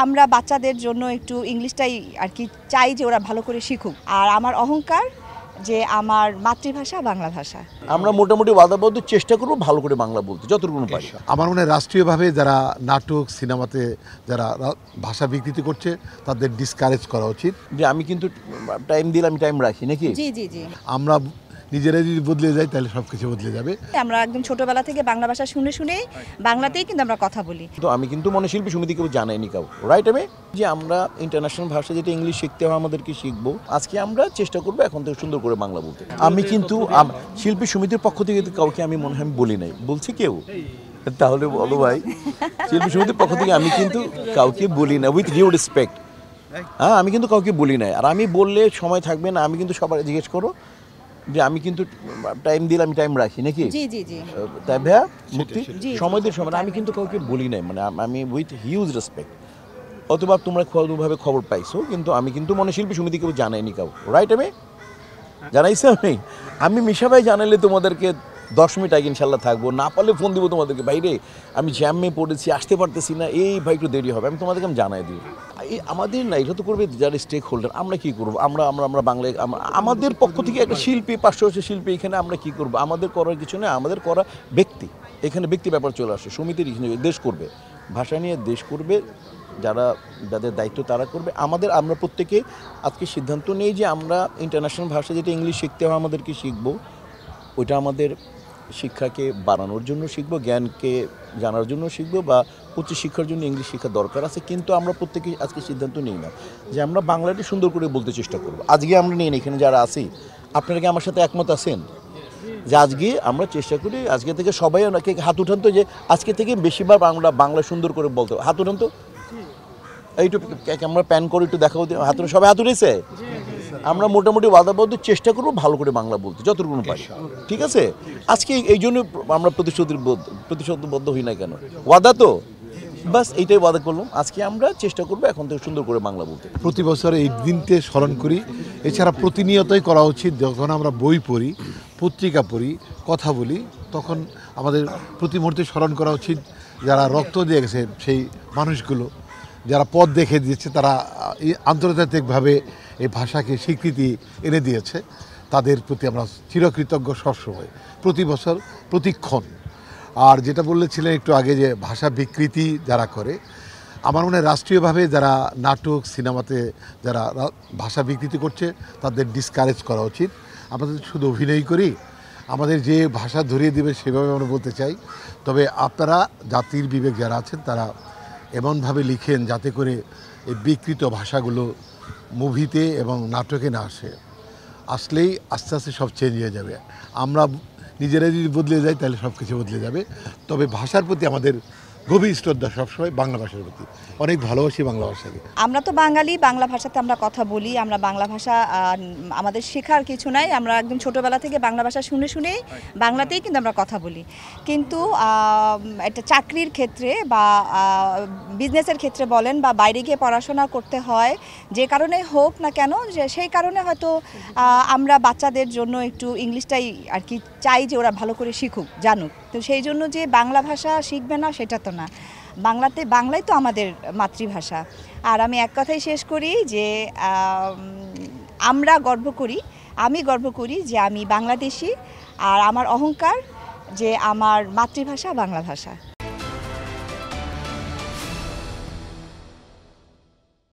আমরা বাচ্চাদের জন্য একটু ইংলিশটাই আর কি চাই যে ওরা ভালো করে শিখুক। আর আমার অহংকার যে আমার মাতৃভাষা বাংলা ভাষা। আমরা মোটামুটি ওয়াদাবদ্ধ চেষ্টা করব ভালো করে বাংলা বলতে যতটুকু পারি। আমার মনে হয় রাষ্ট্রীয়ভাবে যারা নাটক সিনেমাতে যারা ভাষা বিকৃতি করছে তাদের ডিসকারেজ করা উচিত। যে আমি কিন্তু টাইম দিলে আমি টাইম রাখি নাকি। জি জি জি আমরা নিজেরাই যদি বদলে যাই তাহলে সব কিছু বদলে যাবে। আমরা একদম ছোটবেলা থেকে বাংলা ভাষা শুনে শুনেই বাংলাতেই কিন্তু আমরা কথা বলি। তো আমি কিন্তু মনে শিল্পী সমিতি কেউ জানাইনি কাউ রাইট। আমি যে আমরা ইন্টারন্যাশনাল ভাষা যেটা ইংলিশ শিখতে হয় আমাদেরকে শিখবো। আজকে আমরা চেষ্টা করবো এখন থেকে সুন্দর করে বাংলা বলতে। আমি কিন্তু শিল্পী সমিতির পক্ষ থেকে কাউকে আমি মনে হয় আমি বলি নাই, বলছি কেউ? তাহলে বলো ভাই, শিল্পী সমিতির পক্ষ থেকে আমি কিন্তু কাউকে বলি না, উইথ ডিউ রেসপেক্ট। হ্যাঁ, আমি কিন্তু কাউকে বলি নাই। আর আমি বললে সময় থাকবে না। আমি কিন্তু সবাই জিজ্ঞেস করো যে আমি কিন্তু টাইম দিলে আমি টাইম রাখি নাকি। জি জি জি তাই ভাইয়া মুক্তি সময় দিয়ে সময় আমি কিন্তু কাউকে বলি নাই, মানে আমি উইথ হিউজ রেসপেক্ট। অথবা তোমরা ভাবে খবর পাইছো, কিন্তু আমি কিন্তু মনে শিল্পী সমিতি কেউ জানাইনি কাউ রাইট। আমি জানাইছি আমি মিশা ভাই জানাইলে তোমাদেরকে 10 মিনিট আগে ইনশাল্লাহ থাকবো, না পারলে ফোন দিব তোমাদেরকে, বাইরে আমি জ্যামে পড়েছি আসতে পারতেছি না, এই ভাই একটু দেরি হবে, আমি তোমাদেরকে আমি জানাই দিই। এই আমাদের না, এটা তো করবে যারা স্টেক হোল্ডার। আমরা কী করবো? আমরা বাংলায় আমাদের পক্ষ থেকে একটা শিল্পী 500 শিল্পী এখানে আমরা কী করবো? আমাদের করার কিছু নেই, আমাদের করা ব্যক্তি এখানে ব্যক্তি ব্যাপার চলে আসে। সমিতির দেশ করবে, ভাষা নিয়ে দেশ করবে, যাদের দায়িত্ব তারা করবে। আমরা প্রত্যেকে আজকে সিদ্ধান্ত নেই যে আমরা ইন্টারন্যাশনাল ভাষা যেটা ইংলিশ শিখতে হয় আমাদেরকে শিখবো। ওইটা আমাদের শিক্ষাকে বাড়ানোর জন্য শিখবো, জ্ঞানকে জানার জন্য শিখবো, বা উচ্চ শিক্ষার জন্য ইংলিশ শিক্ষা দরকার আছে। কিন্তু আমরা প্রত্যেকে আজকে সিদ্ধান্ত নিই না যে আমরা বাংলাটি সুন্দর করে বলতে চেষ্টা করবো। আজকে আমরা নিই না, এখানে যারা আছি আপনারা কি আমার সাথে একমত আছেন যে আজকে আমরা চেষ্টা করি আজকে থেকে সবাই ওনাকে হাত উঠান তো, যে আজকে থেকে বেশিরভাগ বাংলা সুন্দর করে বলতে। হাত উঠান তো, এইটু আমরা প্যান করে একটু দেখাও, হাত সবাই হাত উঠেছে। আমরা মোটামুটি ওয়াদাবদ্ধ চেষ্টা করবো ভালো করে বাংলা বলতে যতটুকু পারি, ঠিক আছে? আজকে এই জন্য আমরা প্রতিশ্রুতিবদ্ধ হই না কেন, ওয়াদা তো বাস এইটাই ওয়াদা করলাম। আজকে আমরা চেষ্টা করবো এখন থেকে সুন্দর করে বাংলা বলতে। প্রতি বছর এই দিনকে স্মরণ করি। এছাড়া প্রতিনিয়তই করা উচিত। যখন আমরা বই পড়ি, পত্রিকা পড়ি, কথা বলি, তখন আমাদের প্রতি মুহূর্তে স্মরণ করা উচিত যারা রক্ত দিয়ে গেছে সেই মানুষগুলো, যারা পথ দেখে দিয়েছে, তারা আন্তর্জাতিকভাবে এই ভাষাকে স্বীকৃতি এনে দিয়েছে। তাদের প্রতি আমরা চিরকৃতজ্ঞ সবসময়, প্রতি বছর, প্রতিক্ষণ। আর যেটা বলেছিলেন একটু আগে যে ভাষা বিকৃতি যারা করে, আমার মনে হয় রাষ্ট্রীয়ভাবে যারা নাটক সিনেমাতে যারা ভাষা বিকৃতি করছে তাদের ডিসকারেজ করা উচিত। আমাদের শুধু অভিনয় করি, আমাদের যে ভাষা ধরিয়ে দেবে সেভাবে আমরা বলতে চাই। তবে আপনারা জাতির বিবেক যারা আছেন তারা এমনভাবে লিখেন যাতে করে এই বিকৃত ভাষাগুলো মুভিতে এবং নাটকে না আসলেই আস্তে আস্তে সব চেঞ্জ হয়ে যাবে। আমরা নিজেরাই যদি বদলে যাই তাহলে সব কিছু বদলে যাবে। তবে ভাষার প্রতি আমাদের গভীর শ্রদ্ধা সবসময়, বাংলা ভাষার প্রতি অনেক ভালোবাসি বাংলা ভাষাকে। আমরা তো বাঙালি, বাংলা ভাষাতে আমরা কথা বলি। আমরা বাংলা ভাষা আমাদের শেখার কিছু নাই, আমরা একদম ছোটবেলা থেকে বাংলা ভাষা শুনে শুনেই বাংলাতেই কিন্তু আমরা কথা বলি। কিন্তু একটা চাকরির ক্ষেত্রে বা বিজনেসের ক্ষেত্রে বলেন বা বাইরে গিয়ে পড়াশোনা করতে হয়, যে কারণে হোক না কেন, যে সেই কারণে হয়তো আমরা বাচ্চাদের জন্য একটু ইংলিশটাই আর কি চাই যে ওরা ভালো করে শিখুক, জানুক। তো সেই জন্য যে বাংলা ভাষা শিখবে না সেটা তো না, বাংলাই তো আমাদের মাতৃভাষা। আর আমি এক কথাই শেষ করি যে আমি গর্ব করি যে আমি বাংলাদেশি। আর আমার অহংকার যে আমার মাতৃভাষা বাংলা ভাষা।